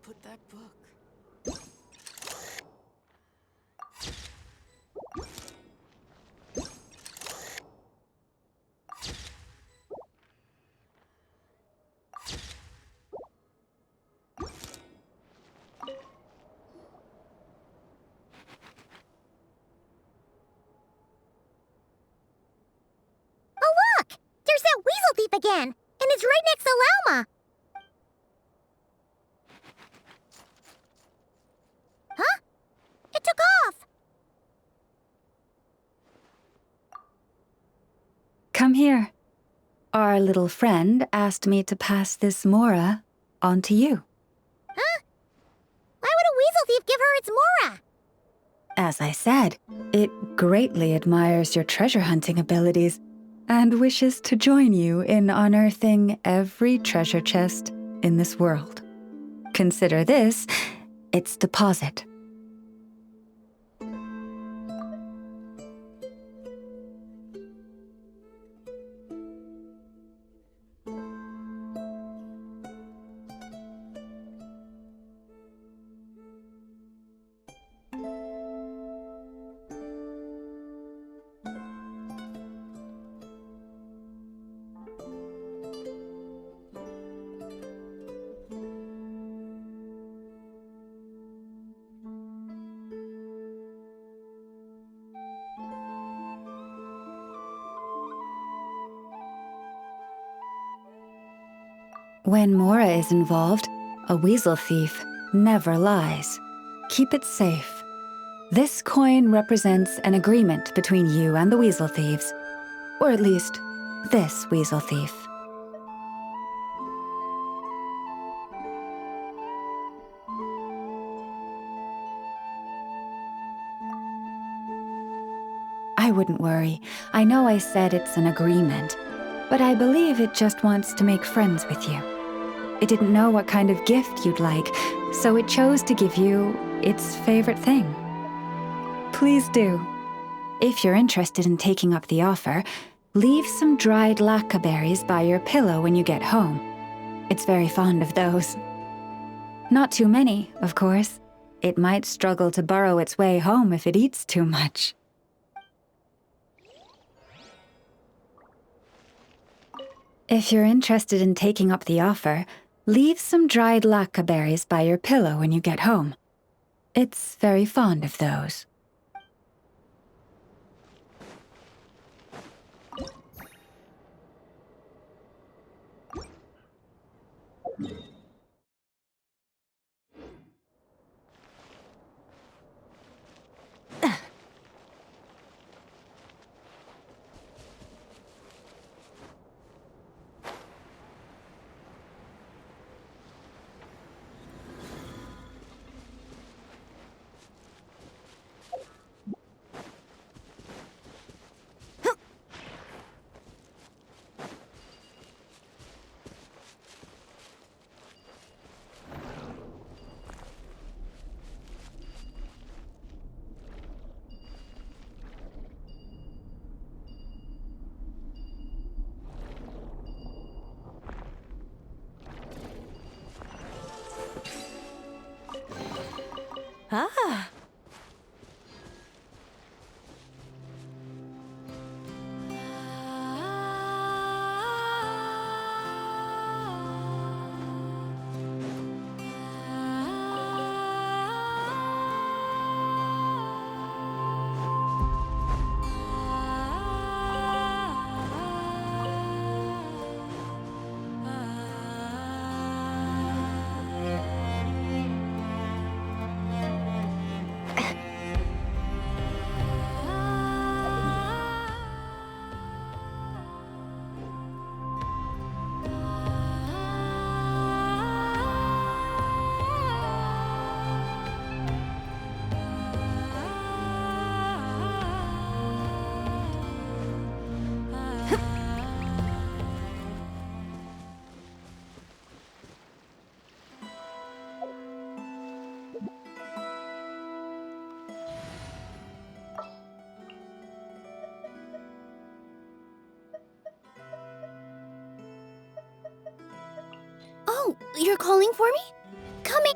put that book? Oh, look! There's that weasel thief again! And it's right next to Lalma! Huh? It took off! Come here. Our little friend asked me to pass this Mora on to you. Huh? Why would a weasel thief give her its Mora? As I said, it greatly admires your treasure hunting abilities and wishes to join you in unearthing every treasure chest in this world. Consider this its deposit. When Mora is involved, a weasel thief never lies. Keep it safe. This coin represents an agreement between you and the weasel thieves. Or at least, this weasel thief. I wouldn't worry. I know I said it's an agreement, but I believe it just wants to make friends with you. It didn't know what kind of gift you'd like, so it chose to give you its favorite thing. Please do. If you're interested in taking up the offer, leave some dried lacca berries by your pillow when you get home. It's very fond of those. Not too many, of course. It might struggle to burrow its way home if it eats too much. If you're interested in taking up the offer, leave some dried lacca berries by your pillow when you get home. It's very fond of those. Ah! Oh, you're calling for me? Coming!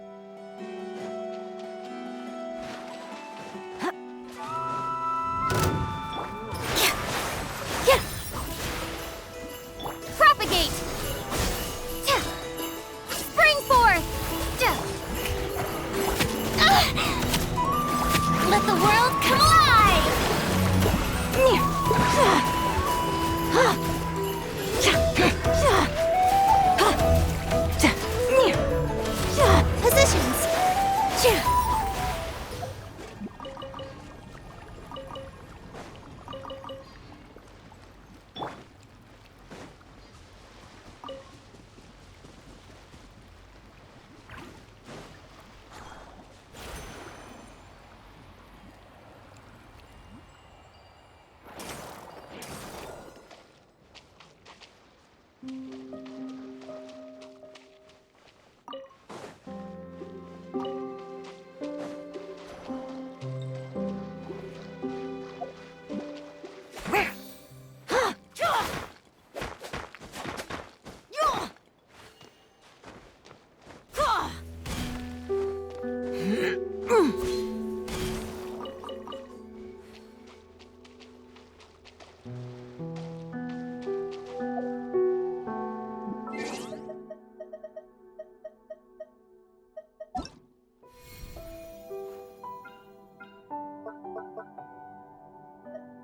come alive! Positions!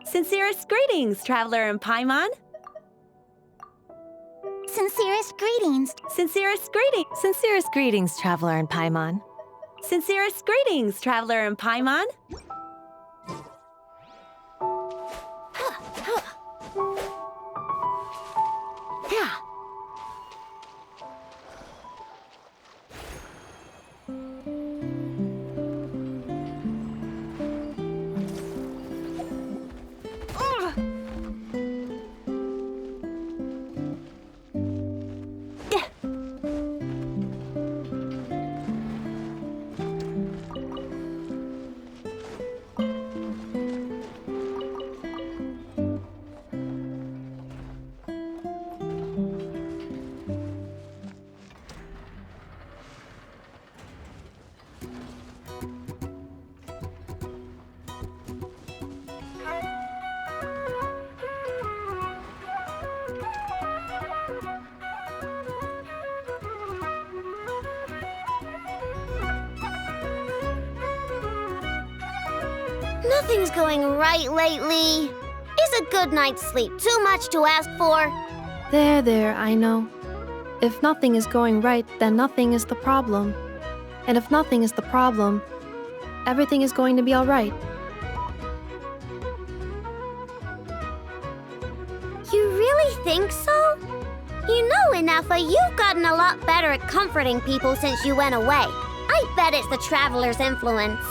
Sincerest greetings, Traveler in Paimon. Sincerest greetings. Sincerest greetings. Sincerest greetings, Traveler in Paimon. Sincerest greetings, Traveler in Paimon. Yeah. Nothing's going right lately. Is a good night's sleep too much to ask for? There, I know. If nothing is going right, then nothing is the problem. And if nothing is the problem, everything is going to be all right. You really think so? You know, Inefa, you've gotten a lot better at comforting people since you went away. I bet it's the Traveler's influence.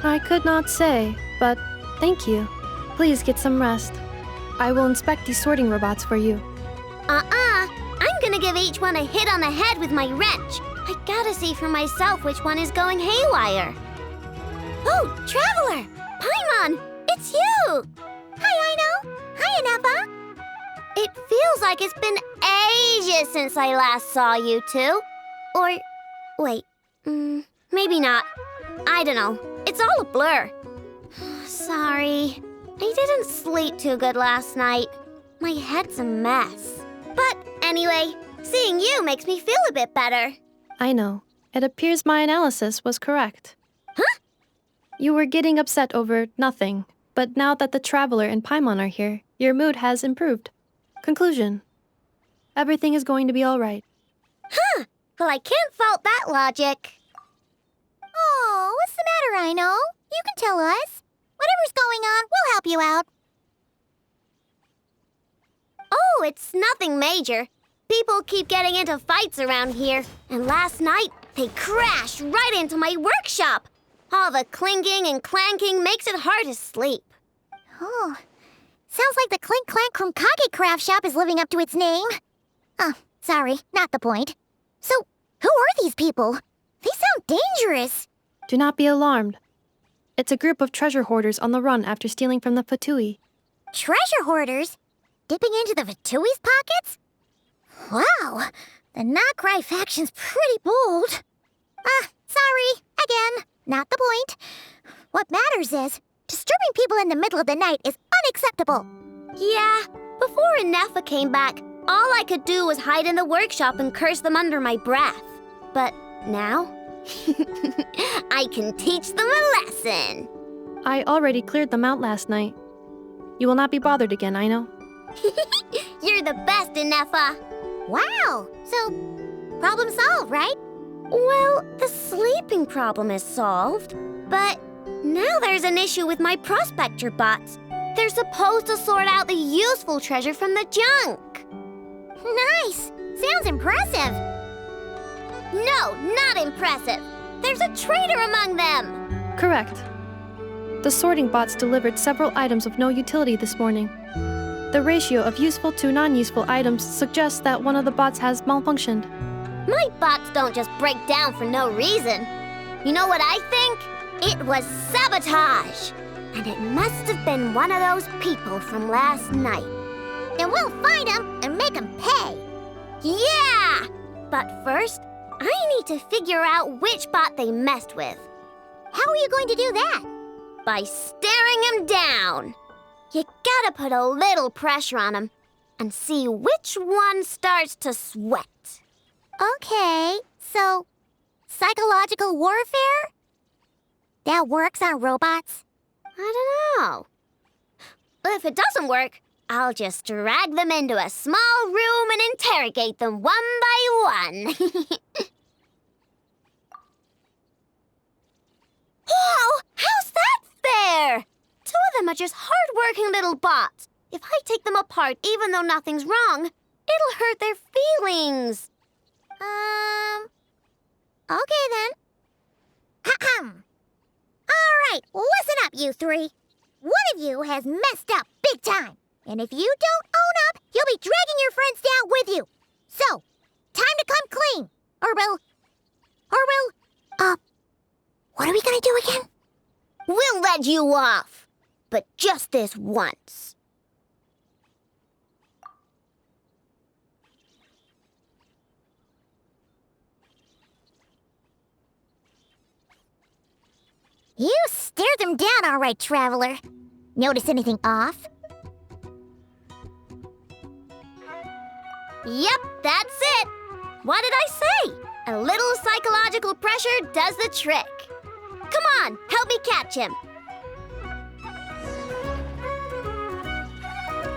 I could not say, but thank you. Please get some rest. I will inspect these sorting robots for you. I'm gonna give each one a hit on the head with my wrench. I gotta see for myself which one is going haywire. Oh, Traveler! Paimon, it's you! Hi, Aino. Hi, Inefa. It feels like it's been ages since I last saw you two. Or, wait, maybe not. I don't know. It's all a blur. Sorry. I didn't sleep too good last night. My head's a mess. But anyway, seeing you makes me feel a bit better. I know. It appears my analysis was correct. Huh? You were getting upset over nothing, but now that the Traveler and Paimon are here, your mood has improved. Conclusion. Everything is going to be all right. Huh. Well, I can't fault that logic. Oh, what's the matter, Aino? You can tell us. Whatever's going on, we'll help you out. Oh, it's nothing major. People keep getting into fights around here, and last night they crashed right into my workshop. All the clinking and clanking makes it hard to sleep. Oh, sounds like the clink clank from Kage Craft Shop is living up to its name. Oh, sorry, not the point. So, who are these people? They sound dangerous. Do not be alarmed. It's a group of treasure hoarders on the run after stealing from the Fatui. Treasure hoarders? Dipping into the Vatui's pockets? Wow, the Not Krai faction's pretty bold. Sorry, again, not the point. What matters is, disturbing people in the middle of the night is unacceptable. Yeah, before Inefa came back, all I could do was hide in the workshop and curse them under my breath. But now, I can teach them a lesson. I already cleared them out last night. You will not be bothered again, I know. You're the best, Inefa. Wow, so problem solved, right? Well, the sleeping problem is solved, but now there's an issue with my prospector bots. They're supposed to sort out the useful treasure from the junk. Nice! Sounds impressive. No, not impressive. There's a traitor among them. Correct. The sorting bots delivered several items of no utility this morning. The ratio of useful to non-useful items suggests that one of the bots has malfunctioned. My bots don't just break down for no reason. You know what I think? It was sabotage. And it must have been one of those people from last night. And we'll find him and make him pay. Yeah! But first, I need to figure out which bot they messed with. How are you going to do that? By staring him down. You gotta put a little pressure on him and see which one starts to sweat. Okay, so psychological warfare? That works on robots? I don't know. If it doesn't work, I'll just drag them into a small room and interrogate them one by one. Whoa! How's that fair? Two of them are just hard-working little bots. If I take them apart, even though nothing's wrong, it'll hurt their feelings. Okay then. Ahem. All right, listen up, you three. One of you has messed up big time. And if you don't own up, you'll be dragging your friends down with you. So, time to come clean. What are we gonna do again? We'll let you off. But just this once. You stared them down all right, Traveler. Notice anything off? Yep, that's it. What did I say? A little psychological pressure does the trick. Come on, help me catch him.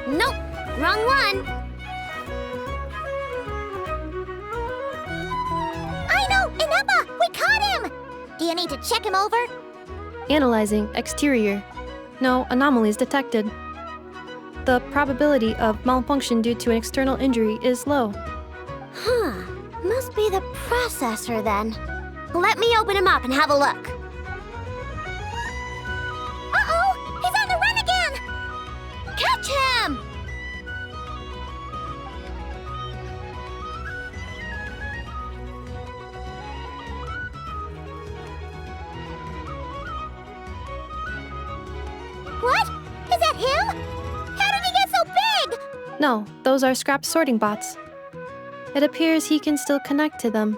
Nope, wrong one. I know, Inepa, we caught him. Do you need to check him over? Analyzing exterior. No anomalies detected. The probability of malfunction due to an external injury is low. Huh, must be the processor then. Let me open him up and have a look. Uh-oh, he's on the run again! Catch him! What? Is that him? How did he get so big? No, those are scrap sorting bots. It appears he can still connect to them.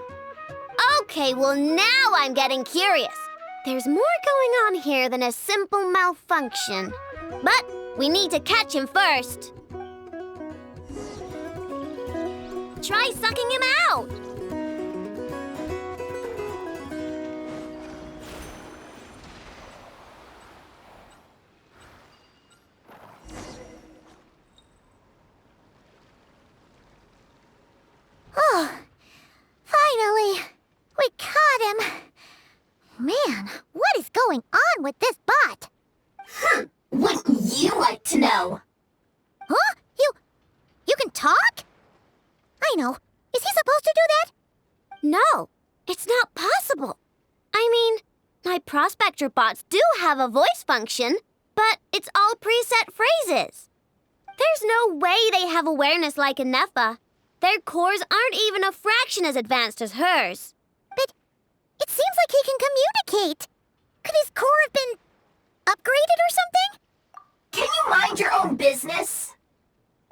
Okay, well now I'm getting curious. There's more going on here than a simple malfunction. But we need to catch him first. Try sucking him out. Oh, finally, we caught him. Man, what is going on with this bot? Wouldn't you like to know? Huh? You can talk? I know. Is he supposed to do that? No, it's not possible. I mean, my prospector bots do have a voice function, but it's all preset phrases. There's no way they have awareness like Inefa. Their cores aren't even a fraction as advanced as hers. But it seems like he can communicate. Could his core have been upgraded or something? Can you mind your own business?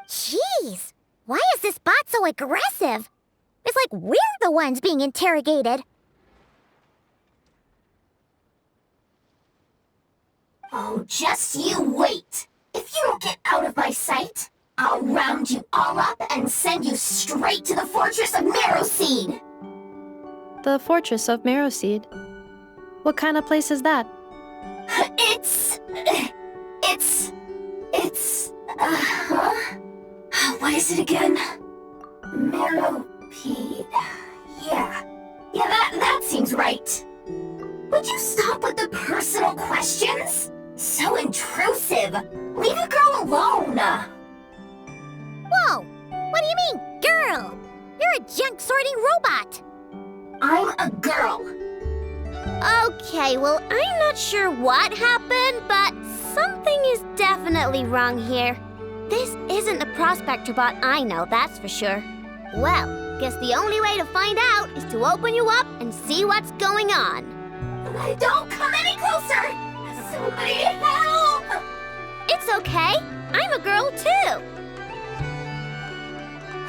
Jeez, why is this bot so aggressive? It's like we're the ones being interrogated. Oh, just you wait. If you don't get out of my sight, I'll round you all up and send you straight to the fortress of Marrowseed. The Fortress of Marrowseed. What kind of place is that? It's What is it again? Meropede. Yeah, that seems right. Would you stop with the personal questions? So intrusive. Leave a girl alone. Whoa! What do you mean, girl? You're a junk sorting robot. I'm a girl. Okay, well, I'm not sure what happened, but something is definitely wrong here. This isn't the prospector bot I know, that's for sure. Well, guess the only way to find out is to open you up and see what's going on. Don't come any closer! Somebody help! It's okay. I'm a girl too.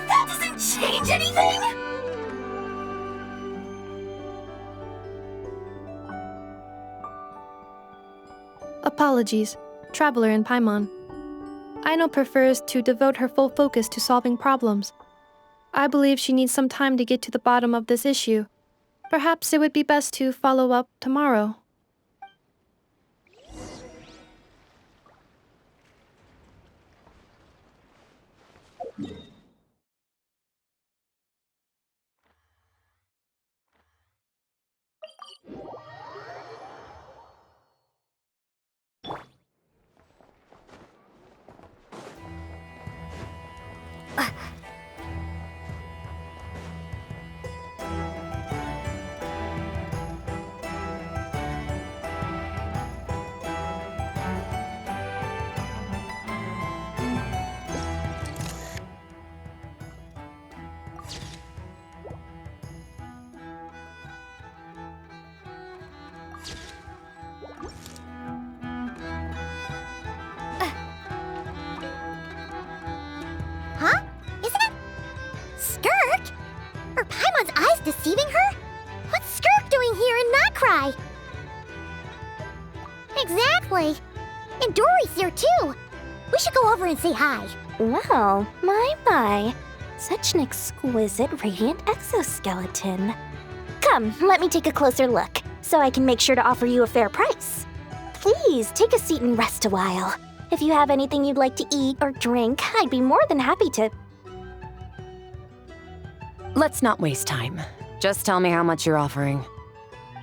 That doesn't change anything! Apologies, Traveler in Paimon. Aino prefers to devote her full focus to solving problems. I believe she needs some time to get to the bottom of this issue. Perhaps it would be best to follow up tomorrow. Huh? Is that Skirk? Are Paimon's eyes deceiving her? What's Skirk doing here in Krai? Exactly. And Dory's here too. We should go over and say hi. Wow, my. Such an exquisite radiant exoskeleton. Come, let me take a closer look, so I can make sure to offer you a fair price. Please, take a seat and rest a while. If you have anything you'd like to eat or drink, I'd be more than happy to... Let's not waste time. Just tell me how much you're offering.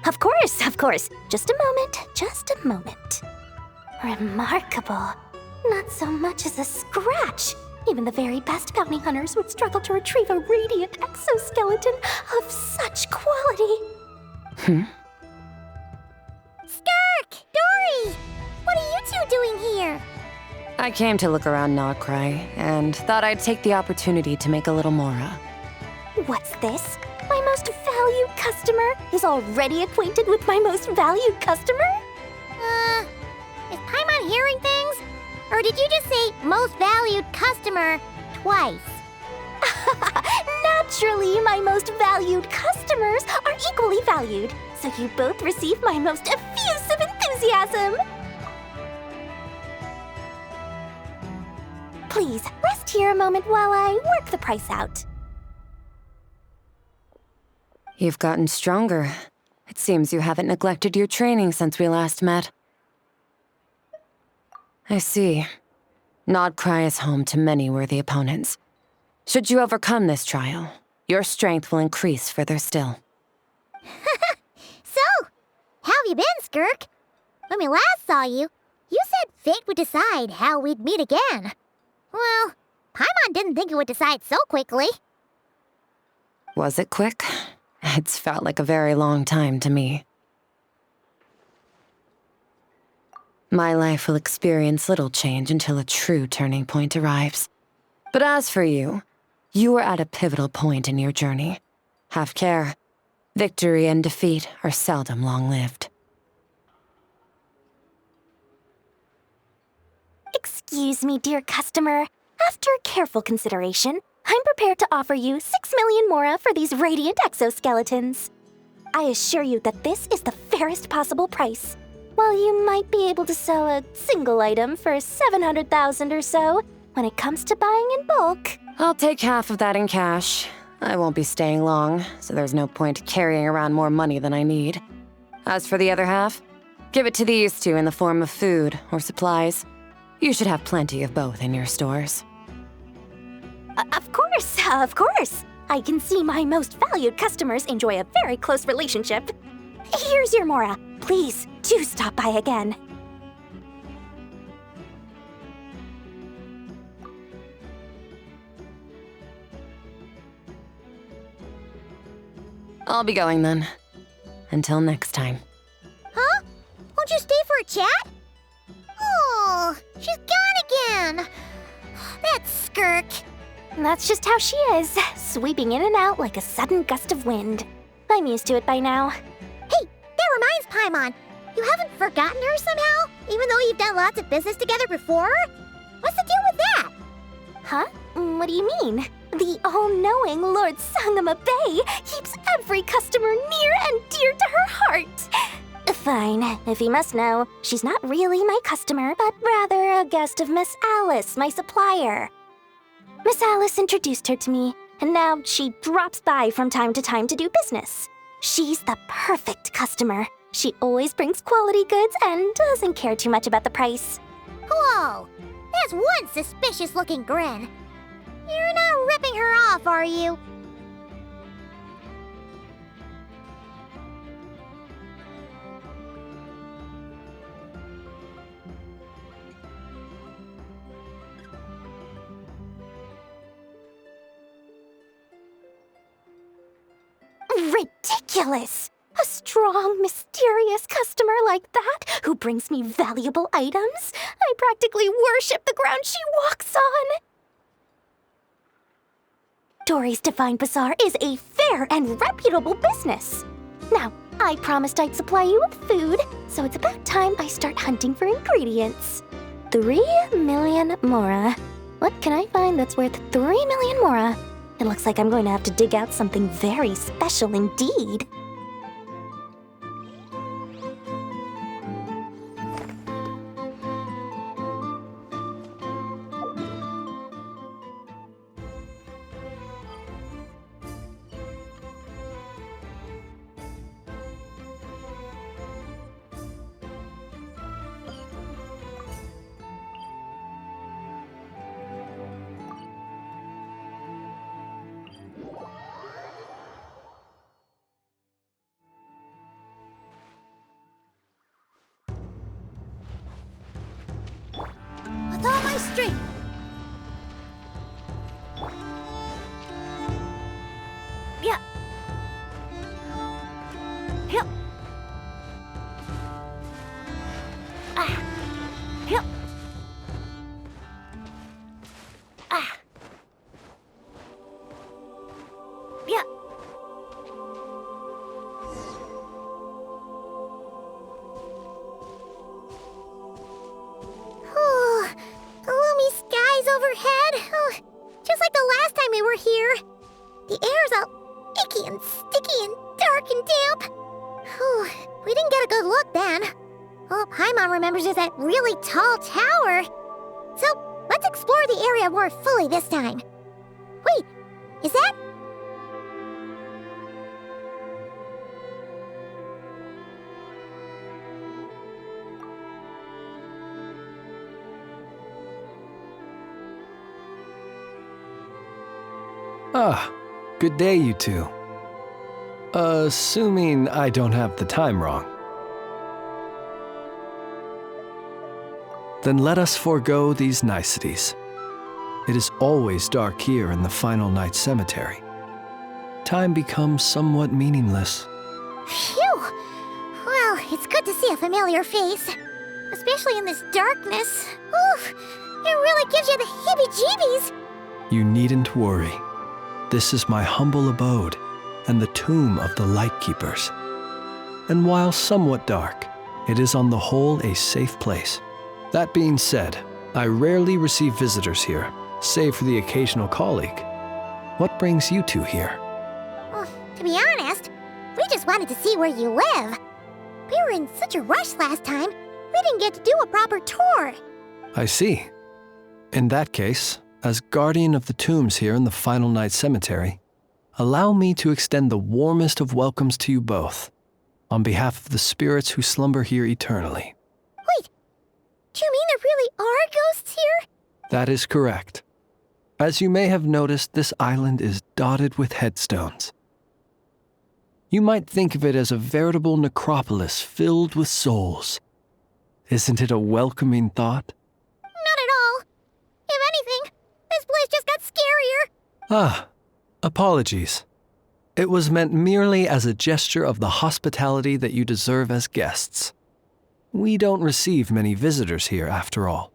Of course. Just a moment. Remarkable. Not so much as a scratch. Even the very best bounty hunters would struggle to retrieve a radiant exoskeleton of such quality. Skirk! Dory! What are you two doing here? I came to look around Krai and thought I'd take the opportunity to make a little mora. What's this? My most valued customer is already acquainted with my most valued customer? Is Paimon hearing things? Or did you just say most valued customer twice? Naturally, my most valued customers are equally valued, so you both receive my most effusive enthusiasm. Please, rest here a moment while I work the price out. You've gotten stronger. It seems you haven't neglected your training since we last met. I see. Krai is home to many worthy opponents. Should you overcome this trial, your strength will increase further still. So, how have you been, Skirk? When we last saw you, you said fate would decide how we'd meet again. Well, Paimon didn't think it would decide so quickly. Was it quick? It's felt like a very long time to me. My life will experience little change until a true turning point arrives. But as for you, you are at a pivotal point in your journey. Have care. Victory and defeat are seldom long-lived. Excuse me, dear customer. After careful consideration, I'm prepared to offer you 6 million mora for these radiant exoskeletons. I assure you that this is the fairest possible price. While you might be able to sell a single item for 700,000 or so, when it comes to buying in bulk... I'll take half of that in cash. I won't be staying long, so there's no point carrying around more money than I need. As for the other half, Give it to these two in the form of food or supplies. You should have plenty of both in your stores. Of course, of course. I can see my most valued customers enjoy a very close relationship. Here's your Mora. Please, do stop by again. I'll be going then. Until next time. Huh? Won't you stay for a chat? Oh, she's gone again. That skirk. That's just how she is, sweeping in and out like a sudden gust of wind. I'm used to it by now. Hey, that reminds Paimon. You haven't forgotten her somehow? Even though you've done lots of business together before? What's the deal with that? Huh? What do you mean? The all-knowing Lord Sangama Bay keeps every customer near and dear to her heart. Fine, if you must know, she's not really my customer, but rather a guest of Miss Alice, my supplier. Miss Alice introduced her to me, and now she drops by from time to time to do business. She's the perfect customer. She always brings quality goods and doesn't care too much about the price. Whoa, that's one suspicious-looking grin. You're not ripping her off, are you? Ridiculous! A strong, mysterious customer like that who brings me valuable items? I practically worship the ground she walks on! Dory's Divine Bazaar is a fair and reputable business. Now, I promised I'd supply you with food, so it's about time I start hunting for ingredients. 3 million Mora. What can I find that's worth 3 million Mora? It looks like I'm going to have to dig out something very special indeed. With all my strength. Yeah. Yep. Ah. Yep. Ah. Yeah. Oh, gloomy skies overhead. Oh, just like the last time we were here. The air's all icky and sticky and dark and damp. Oh, we didn't get a good look then. All Paimon remembers is that really tall tower. So, let's explore the area more fully this time. Wait, is that... Ah, good day, you two. Assuming I don't have the time wrong. Then let us forego these niceties. It is always dark here in the final night cemetery. Time becomes somewhat meaningless. Phew! Well, it's good to see a familiar face. Especially in this darkness. Oof! It really gives you the heebie-jeebies! You needn't worry. This is my humble abode and the tomb of the Lightkeepers. And while somewhat dark, it is on the whole a safe place. That being said, I rarely receive visitors here, save for the occasional colleague. What brings you two here? Well, to be honest, we just wanted to see where you live. We were in such a rush last time, we didn't get to do a proper tour. I see. In that case, as guardian of the tombs here in the Final Night Cemetery, allow me to extend the warmest of welcomes to you both. on behalf of the spirits who slumber here eternally. Wait, do you mean there really are ghosts here? That is correct. As you may have noticed, this island is dotted with headstones. You might think of it as a veritable necropolis filled with souls. Isn't it a welcoming thought? Not at all. If anything, this place just got scarier. Ah, apologies. It was meant merely as a gesture of the hospitality that you deserve as guests. We don't receive many visitors here, after all.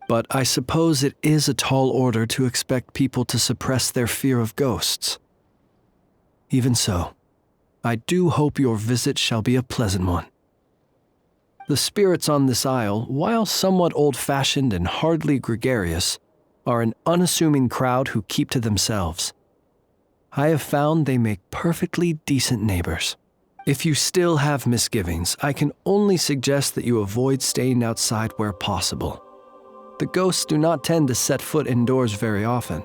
But I suppose it is a tall order to expect people to suppress their fear of ghosts. Even so, I do hope your visit shall be a pleasant one. The spirits on this isle, while somewhat old-fashioned and hardly gregarious, are an unassuming crowd who keep to themselves. I have found they make perfectly decent neighbors. If you still have misgivings, I can only suggest that you avoid staying outside where possible. The ghosts do not tend to set foot indoors very often,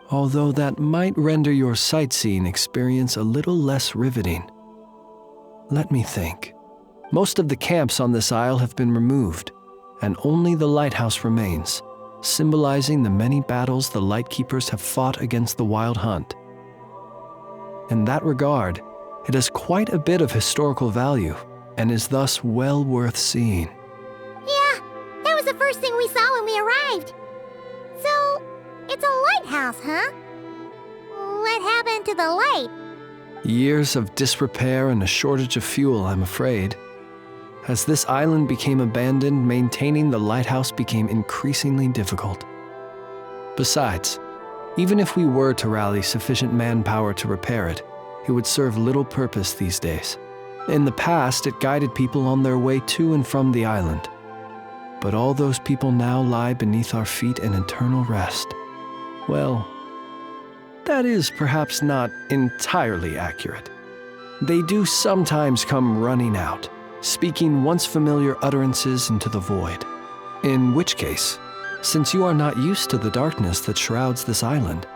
although that might render your sightseeing experience a little less riveting. Let me think. Most of the camps on this isle have been removed, and only the lighthouse remains, symbolizing the many battles the Lightkeepers have fought against the Wild Hunt. In that regard, it has quite a bit of historical value, and is thus well worth seeing. Yeah, that was the first thing we saw when we arrived. So, it's a lighthouse, huh? What happened to the light? Years of disrepair and a shortage of fuel, I'm afraid. As this island became abandoned, maintaining the lighthouse became increasingly difficult. Besides, even if we were to rally sufficient manpower to repair it, it would serve little purpose these days. In the past, it guided people on their way to and from the island. But all those people now lie beneath our feet in eternal rest. Well, that is perhaps not entirely accurate. They do sometimes come running out, speaking once familiar utterances into the void. In which case, since you are not used to the darkness that shrouds this island,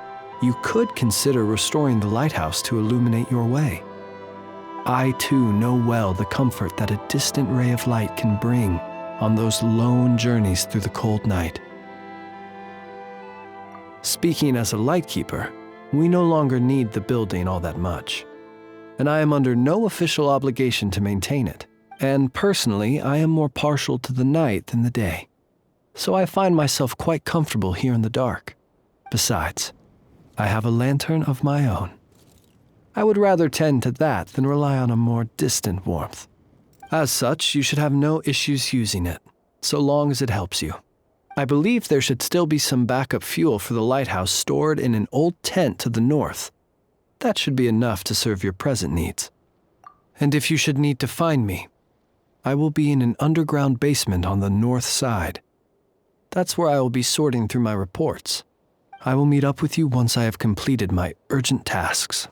you could consider restoring the lighthouse to illuminate your way. I too know well the comfort that a distant ray of light can bring on those lone journeys through the cold night. Speaking as a lightkeeper, we no longer need the building all that much, and I am under no official obligation to maintain it. And personally, I am more partial to the night than the day, so I find myself quite comfortable here in the dark. Besides, I have a lantern of my own. I would rather tend to that than rely on a more distant warmth. As such, you should have no issues using it, so long as it helps you. I believe there should still be some backup fuel for the lighthouse stored in an old tent to the north. That should be enough to serve your present needs. And if you should need to find me, I will be in an underground basement on the north side. That's where I will be sorting through my reports. I will meet up with you once I have completed my urgent tasks.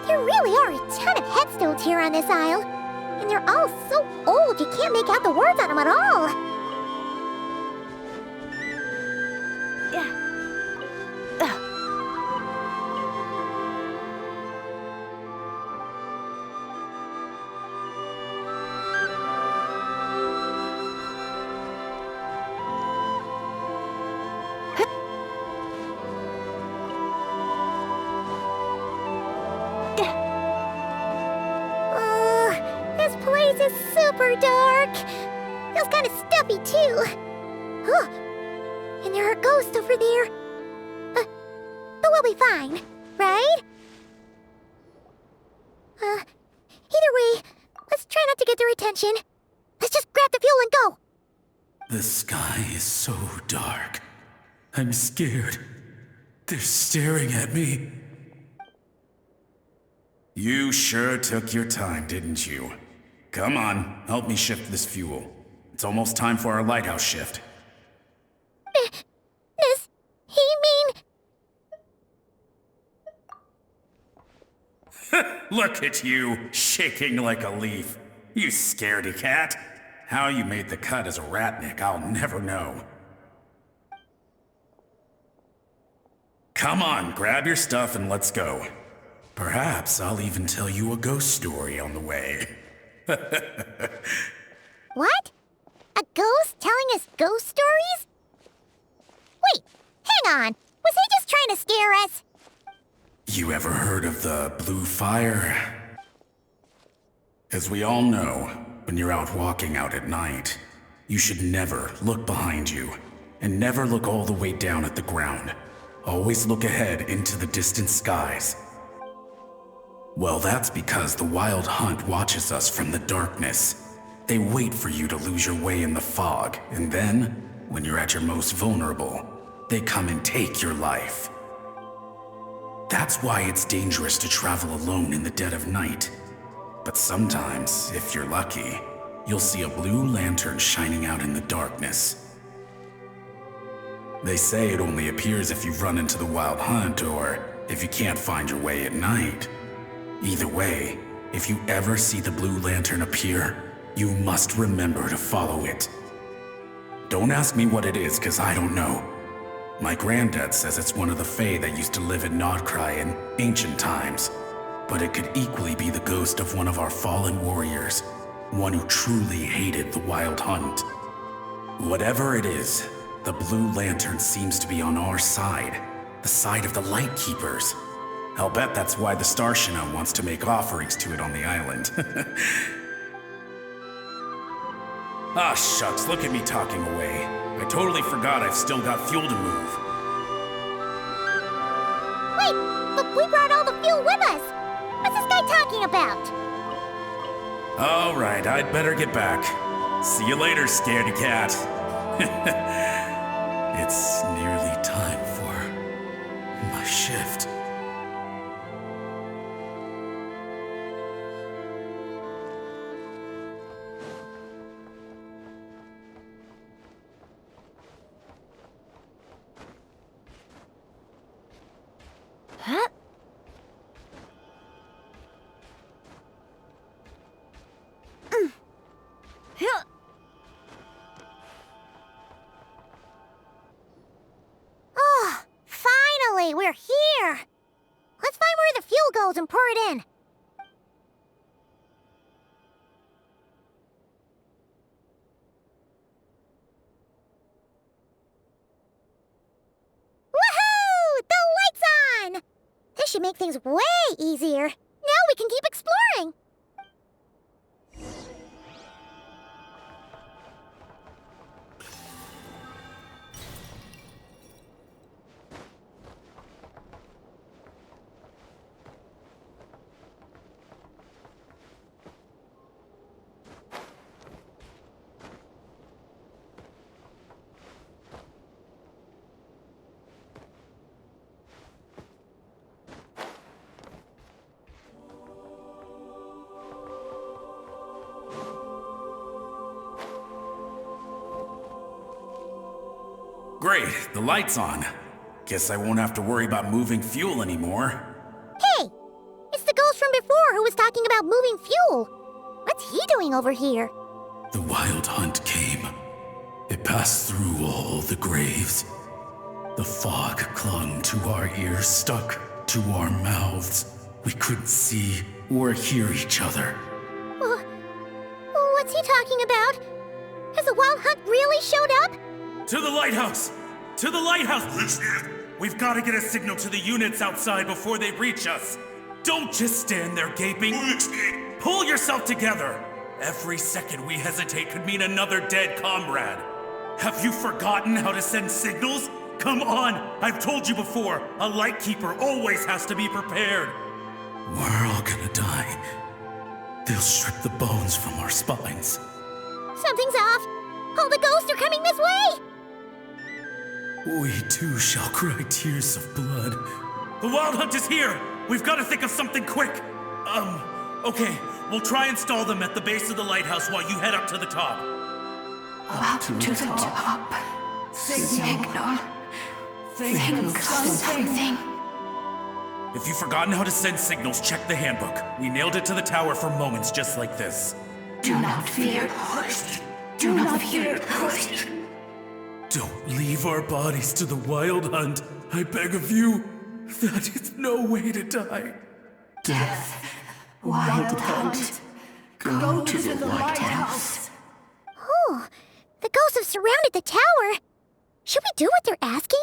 There really are a ton of headstones here on this isle. And they're all so old you can't make out the words on them at all. This place is super dark. Feels kind of stuffy too. Huh. And there are ghosts over there. But we'll be fine, right? Either way, let's try not to get their attention. Let's just grab the fuel and go. The sky is so dark. I'm scared. They're staring at me. You sure took your time, didn't you? Come on, help me shift this fuel. It's almost time for our lighthouse shift. Does he mean... Look at you, shaking like a leaf. You scaredy cat. How you made the cut as a ratnik, I'll never know. Come on, grab your stuff and let's go. Perhaps I'll even tell you a ghost story on the way. What? A ghost telling us ghost stories? Wait, hang on. Was he just trying to scare us? You ever heard of the blue fire? As we all know, when you're out walking out at night, you should never look behind you, and never look all the way down at the ground. Always look ahead into the distant skies. Well, that's because the Wild Hunt watches us from the darkness. They wait for you to lose your way in the fog, and then, when you're at your most vulnerable, they come and take your life. That's why it's dangerous to travel alone in the dead of night. But sometimes, if you're lucky, you'll see a blue lantern shining out in the darkness. They say it only appears if you've run into the Wild Hunt or if you can't find your way at night. Either way, if you ever see the blue lantern appear, you must remember to follow it. Don't ask me what it is, 'cause I don't know. My granddad says it's one of the Fae that used to live in Krai in ancient times, but it could equally be the ghost of one of our fallen warriors, one who truly hated the Wild Hunt. Whatever it is, the blue lantern seems to be on our side, the side of the Light Keepers. I'll bet that's why the Starshina wants to make offerings to it on the island. Ah, shucks, look at me talking away. I totally forgot I've still got fuel to move. Wait, but we brought all the fuel with us. What's this guy talking about? All right, I'd better get back. See you later, scaredy cat. It's nearly time for my shift. Huh? Oh, finally, we're here. Let's find where the fuel goes and pour it in. Woohoo! The light's on! This should make things way easier. Now we can keep exploring. Great, the light's on. Guess I won't have to worry about moving fuel anymore. Hey, it's the ghost from before who was talking about moving fuel. What's What's he doing over here? The wild hunt came. It passed through all the graves. The fog clung to our ears, stuck to our mouths. We couldn't see or hear each other. What's he talking about? Has the wild hunt really showed up? To the lighthouse! To the lighthouse! We've got to get a signal to the units outside before they reach us. Don't just stand there gaping. Pull yourself together. Every second we hesitate could mean another dead comrade. Have you forgotten how to send signals? Come on! I've told you before, a lightkeeper always has to be prepared. We're all gonna die. They'll strip the bones from our spines. Something's off. All the ghosts are coming this way. We too shall cry tears of blood. The wild hunt is here! We've got to think of something quick! Okay, we'll try and stall them at the base of the lighthouse while you head up to the top. Up to the top. Signal. Think of something. If you've forgotten how to send signals, check the handbook. We nailed it to the tower for moments just like this. Do not fear. Do not fear. Don't leave our bodies to the wild hunt. I beg of you. That is no way to die. Death. Wild hunt. Go to the lighthouse. Oh, the ghosts have surrounded the tower. Should we do what they're asking?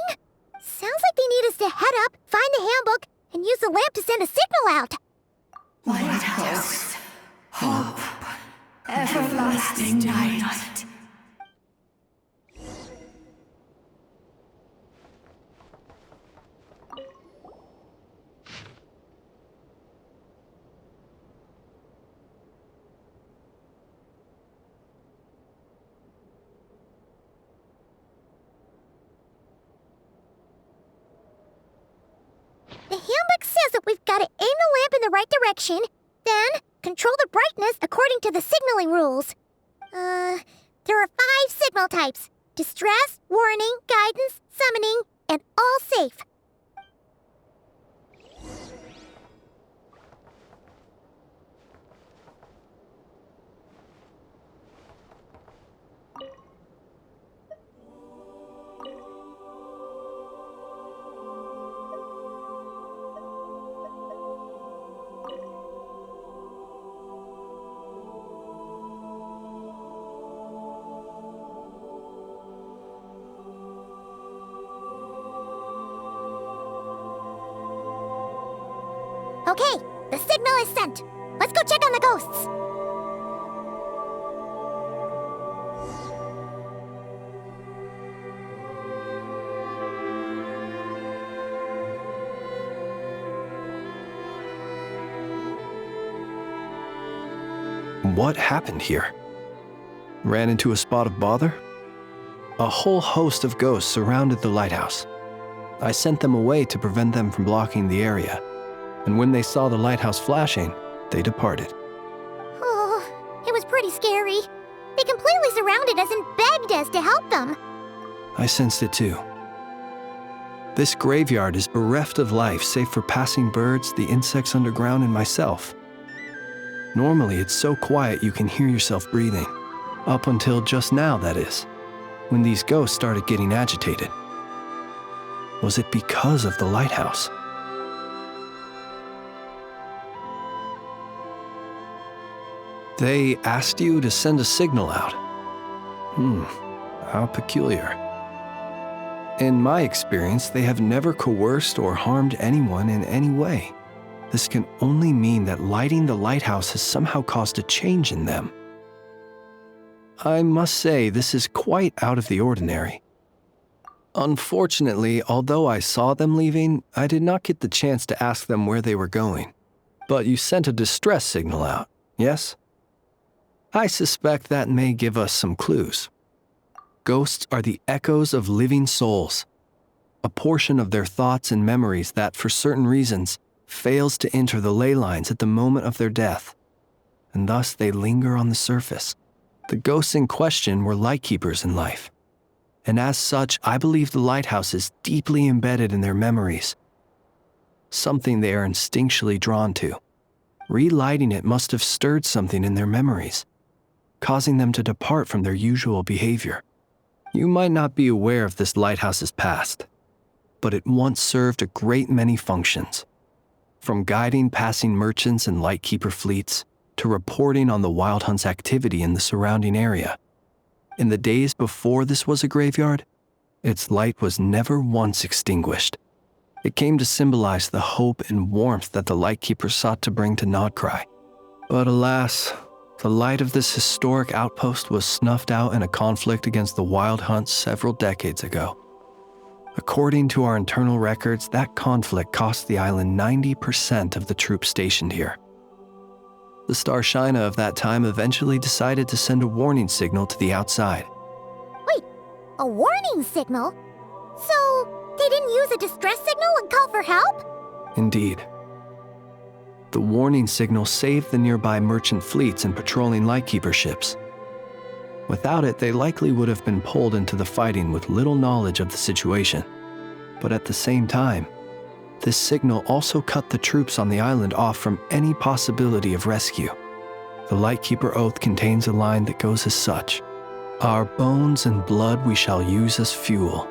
Sounds like they need us to head up, find the handbook, and use the lamp to send a signal out. Lighthouse. Hope. Everlasting night. The handbook says that we've got to aim the lamp in the right direction, then control the brightness according to the signaling rules. There are 5 signal types: distress, warning, guidance, summoning, and all safe. Okay, the signal is sent. Let's go check on the ghosts. What happened here? Ran into a spot of bother? A whole host of ghosts surrounded the lighthouse. I sent them away to prevent them from blocking the area, and when they saw the lighthouse flashing, they departed. Oh, it was pretty scary. They completely surrounded us and begged us to help them. I sensed it too. This graveyard is bereft of life save for passing birds, the insects underground, and myself. Normally, it's so quiet you can hear yourself breathing. Up until just now, that is, when these ghosts started getting agitated. Was it because of the lighthouse? They asked you to send a signal out. How peculiar. In my experience, they have never coerced or harmed anyone in any way. This can only mean that lighting the lighthouse has somehow caused a change in them. I must say, this is quite out of the ordinary. Unfortunately, although I saw them leaving, I did not get the chance to ask them where they were going. But you sent a distress signal out, yes? I suspect that may give us some clues. Ghosts are the echoes of living souls, a portion of their thoughts and memories that, for certain reasons, fails to enter the ley lines at the moment of their death, and thus they linger on the surface. The ghosts in question were lightkeepers in life, and as such, I believe the lighthouse is deeply embedded in their memories, something they are instinctually drawn to. Relighting it must have stirred something in their memories, causing them to depart from their usual behavior. You might not be aware of this lighthouse's past, but it once served a great many functions. From guiding passing merchants and lightkeeper fleets to reporting on the Wild Hunt's activity in the surrounding area. In the days before this was a graveyard, its light was never once extinguished. It came to symbolize the hope and warmth that the lightkeeper sought to bring to Nodkrai. But alas, the light of this historic outpost was snuffed out in a conflict against the Wild Hunt several decades ago. According to our internal records, that conflict cost the island 90% of the troops stationed here. The Starshina of that time eventually decided to send a warning signal to the outside. Wait, a warning signal? So, they didn't use a distress signal and call for help? Indeed. The warning signal saved the nearby merchant fleets and patrolling lightkeeper ships. Without it, they likely would have been pulled into the fighting with little knowledge of the situation. But at the same time, this signal also cut the troops on the island off from any possibility of rescue. The Lightkeeper Oath contains a line that goes as such: "Our bones and blood we shall use as fuel.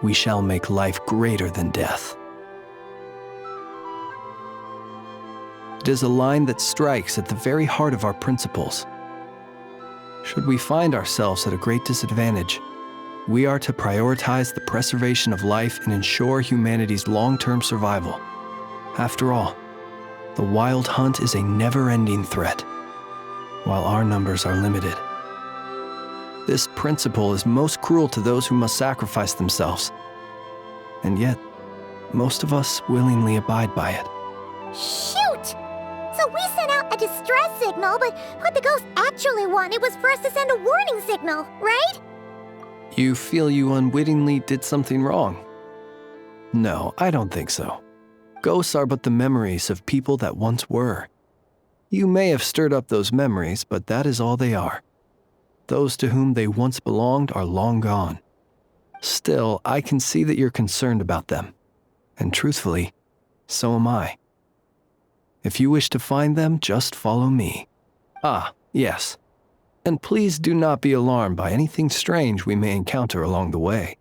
We shall make life greater than death." It is a line that strikes at the very heart of our principles. Should we find ourselves at a great disadvantage, we are to prioritize the preservation of life and ensure humanity's long-term survival. After all, the Wild Hunt is a never-ending threat, while our numbers are limited. This principle is most cruel to those who must sacrifice themselves, and yet, most of us willingly abide by it. Shoot! So we sent out a distress signal, but what the ghost actually wanted was for us to send a warning signal, right? You feel you unwittingly did something wrong? No, I don't think so. Ghosts are but the memories of people that once were. You may have stirred up those memories, but that is all they are. Those to whom they once belonged are long gone. Still, I can see that you're concerned about them. And truthfully, so am I. If you wish to find them, just follow me. Ah, yes. And please do not be alarmed by anything strange we may encounter along the way.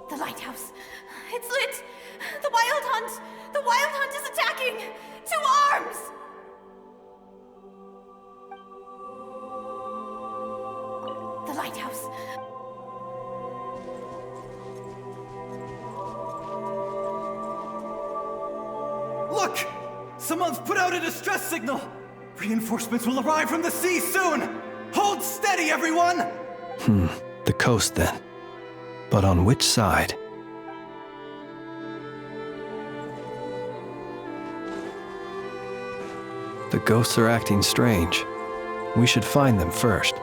The lighthouse. It's lit. The Wild Hunt. The Wild Hunt is attacking. To arms! The lighthouse. Look! Someone's put out a distress signal! Reinforcements will arrive from the sea soon! Hold steady, everyone! The coast then. But on which side? The ghosts are acting strange. We should find them first.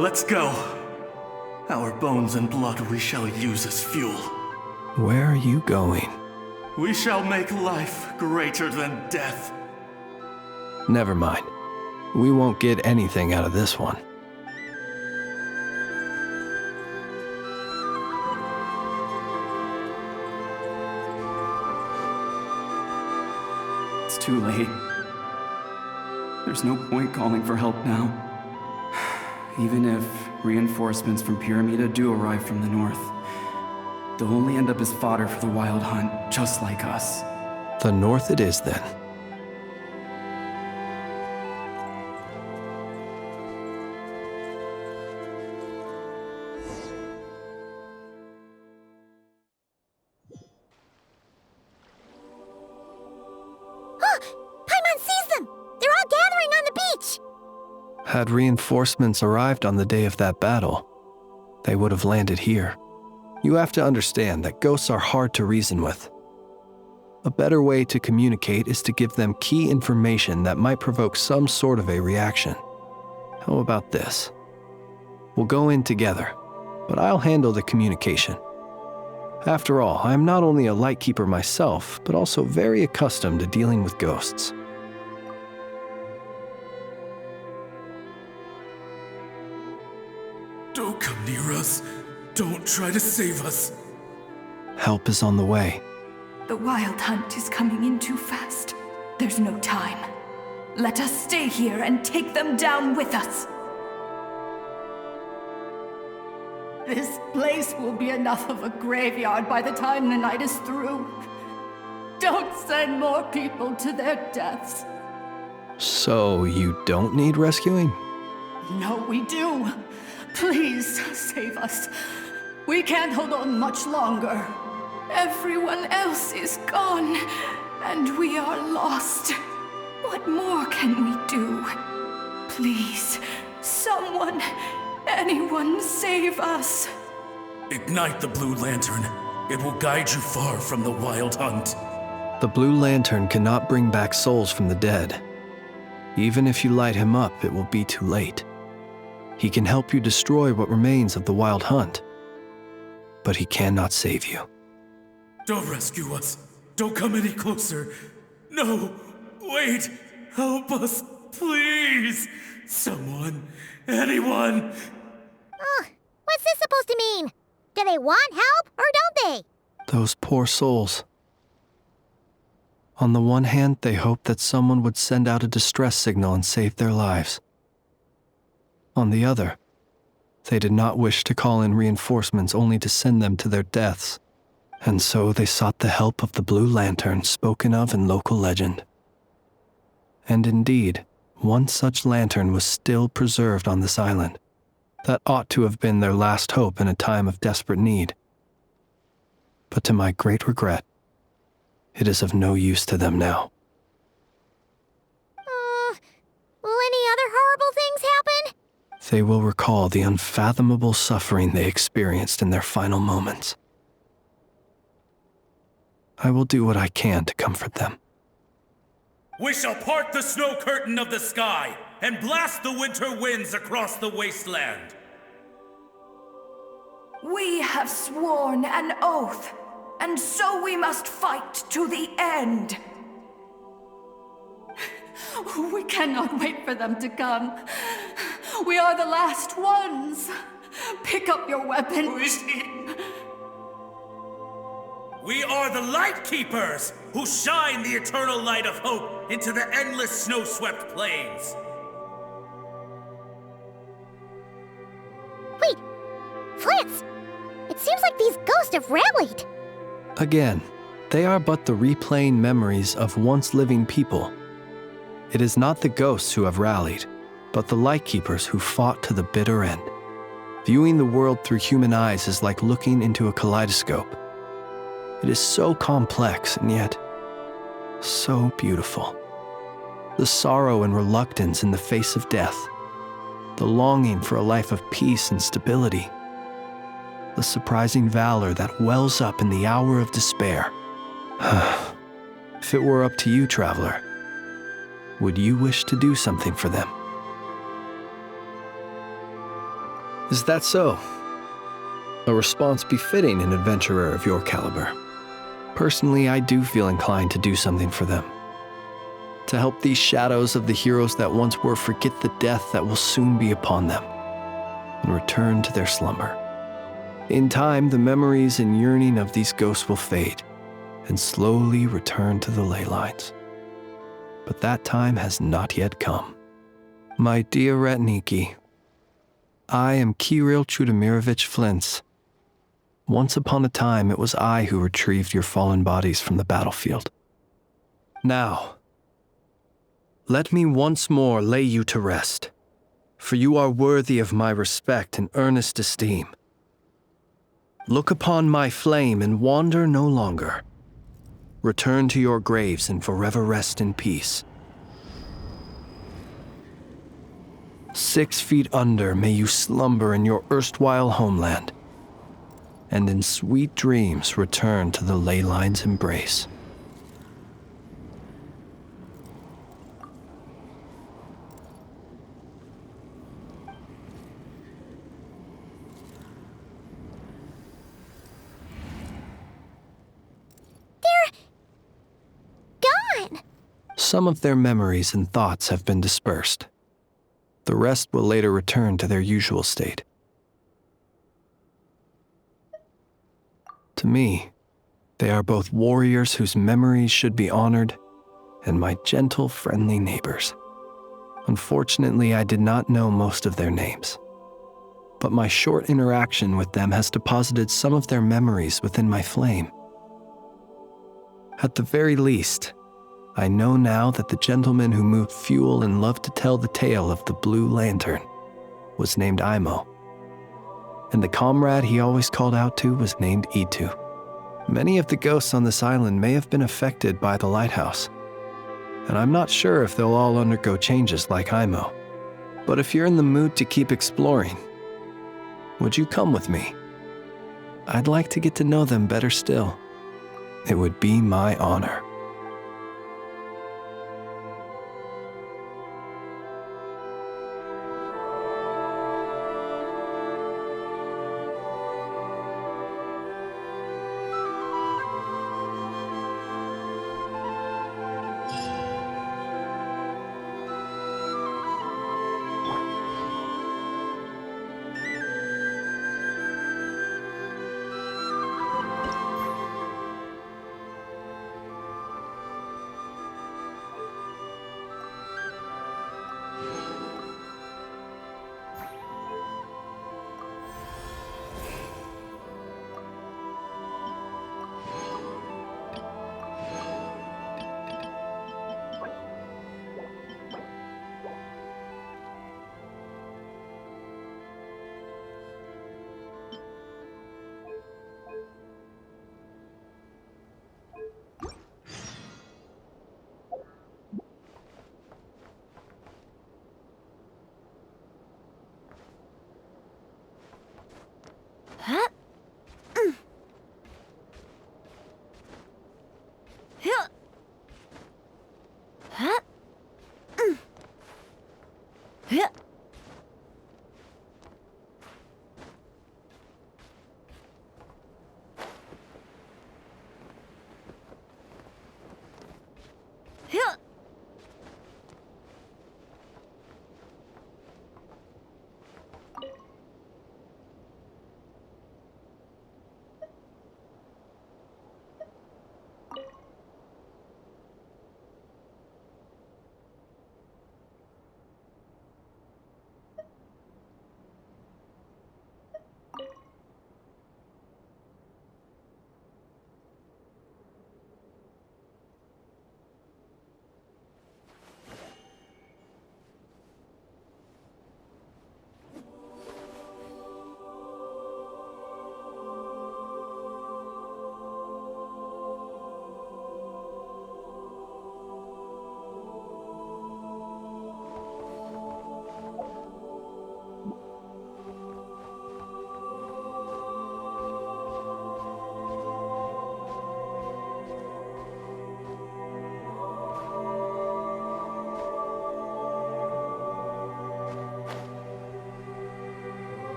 Let's go. Our bones and blood we shall use as fuel. Where are you going? We shall make life greater than death. Never mind. We won't get anything out of this one. It's too late. There's no point calling for help now. Even if reinforcements from Pyramida do arrive from the north, they'll only end up as fodder for the Wild Hunt, just like us. The north it is then. Paimon sees them! They're all gathering on the beach! Had reinforcements arrived on the day of that battle, they would have landed here. You have to understand that ghosts are hard to reason with. A better way to communicate is to give them key information that might provoke some sort of a reaction. How about this? We'll go in together, but I'll handle the communication. After all, I am not only a lightkeeper myself, but also very accustomed to dealing with ghosts. Don't come near us. Don't try to save us. Help is on the way. The Wild Hunt is coming in too fast. There's no time. Let us stay here and take them down with us. This place will be enough of a graveyard by the time the night is through. Don't send more people to their deaths. So you don't need rescuing? No, we do. Please save us. We can't hold on much longer. Everyone else is gone, and we are lost. What more can we do? Please, someone, anyone save us. Ignite the Blue Lantern. It will guide you far from the Wild Hunt. The Blue Lantern cannot bring back souls from the dead. Even if you light him up, it will be too late. He can help you destroy what remains of the Wild Hunt, but he cannot save you. Don't rescue us. Don't come any closer. No, wait. Help us, please. Someone, anyone. What's this supposed to mean? Do they want help or don't they? Those poor souls. On the one hand, they hoped that someone would send out a distress signal and save their lives. On the other, they did not wish to call in reinforcements only to send them to their deaths, and so they sought the help of the Blue Lantern spoken of in local legend. And indeed, one such lantern was still preserved on this island. That ought to have been their last hope in a time of desperate need. But to my great regret, it is of no use to them now. Will any other horrible things happen? They will recall the unfathomable suffering they experienced in their final moments. I will do what I can to comfort them. We shall part the snow curtain of the sky and blast the winter winds across the wasteland. We have sworn an oath, and so we must fight to the end. We cannot wait for them to come. We are the last ones. Pick up your weapons. We are the Light Keepers, who shine the eternal light of hope into the endless snow-swept plains. Wait, Flitz! It seems like these ghosts have rallied. Again, they are but the replaying memories of once living people. It is not the ghosts who have rallied, but the Lightkeepers who fought to the bitter end. Viewing the world through human eyes is like looking into a kaleidoscope. It is so complex and yet so beautiful. The sorrow and reluctance in the face of death, the longing for a life of peace and stability, the surprising valor that wells up in the hour of despair. If it were up to you, traveler, would you wish to do something for them? Is that so? A response befitting an adventurer of your caliber. Personally, I do feel inclined to do something for them. To help these shadows of the heroes that once were forget the death that will soon be upon them, and return to their slumber. In time, the memories and yearning of these ghosts will fade, and slowly return to the ley lines. But that time has not yet come. My dear Retniki, I am Kirill Chudamirovich Flintz. Once upon a time, it was I who retrieved your fallen bodies from the battlefield. Now, let me once more lay you to rest, for you are worthy of my respect and earnest esteem. Look upon my flame and wander no longer. Return to your graves and forever rest in peace. 6 feet under may you slumber in your erstwhile homeland, and in sweet dreams return to the ley line's embrace. some of their memories and thoughts have been dispersed. The rest will later return to their usual state. To me, they are both warriors whose memories should be honored and my gentle, friendly neighbors. Unfortunately, I did not know most of their names, but my short interaction with them has deposited some of their memories within my flame. At the very least, I know now that the gentleman who moved fuel and loved to tell the tale of the Blue Lantern was named Imo, and the comrade he always called out to was named Itu. Many of the ghosts on this island may have been affected by the lighthouse, and I'm not sure if they'll all undergo changes like Imo. But if you're in the mood to keep exploring, would you come with me? I'd like to get to know them better still. It would be my honor.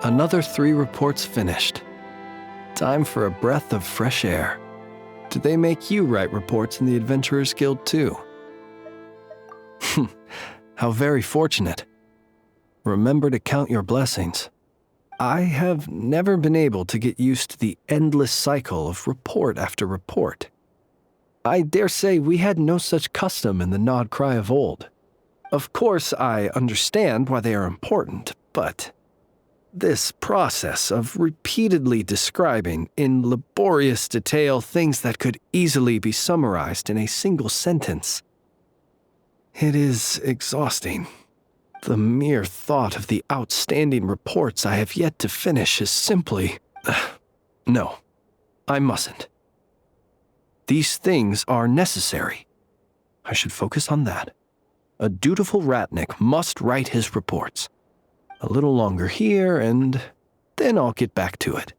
Another 3 reports finished. Time for a breath of fresh air. Did they make you write reports in the Adventurers Guild too? How very fortunate. Remember to count your blessings. I have never been able to get used to the endless cycle of report after report. I dare say we had no such custom in the Nod Krai of old. Of course, I understand why they are important, but this process of repeatedly describing in laborious detail things that could easily be summarized in a single sentence, it is exhausting. The mere thought of the outstanding reports I have yet to finish is simply... No, I mustn't. These things are necessary. I should focus on that. A dutiful Ratnik must write his reports. A little longer here, and then I'll get back to it.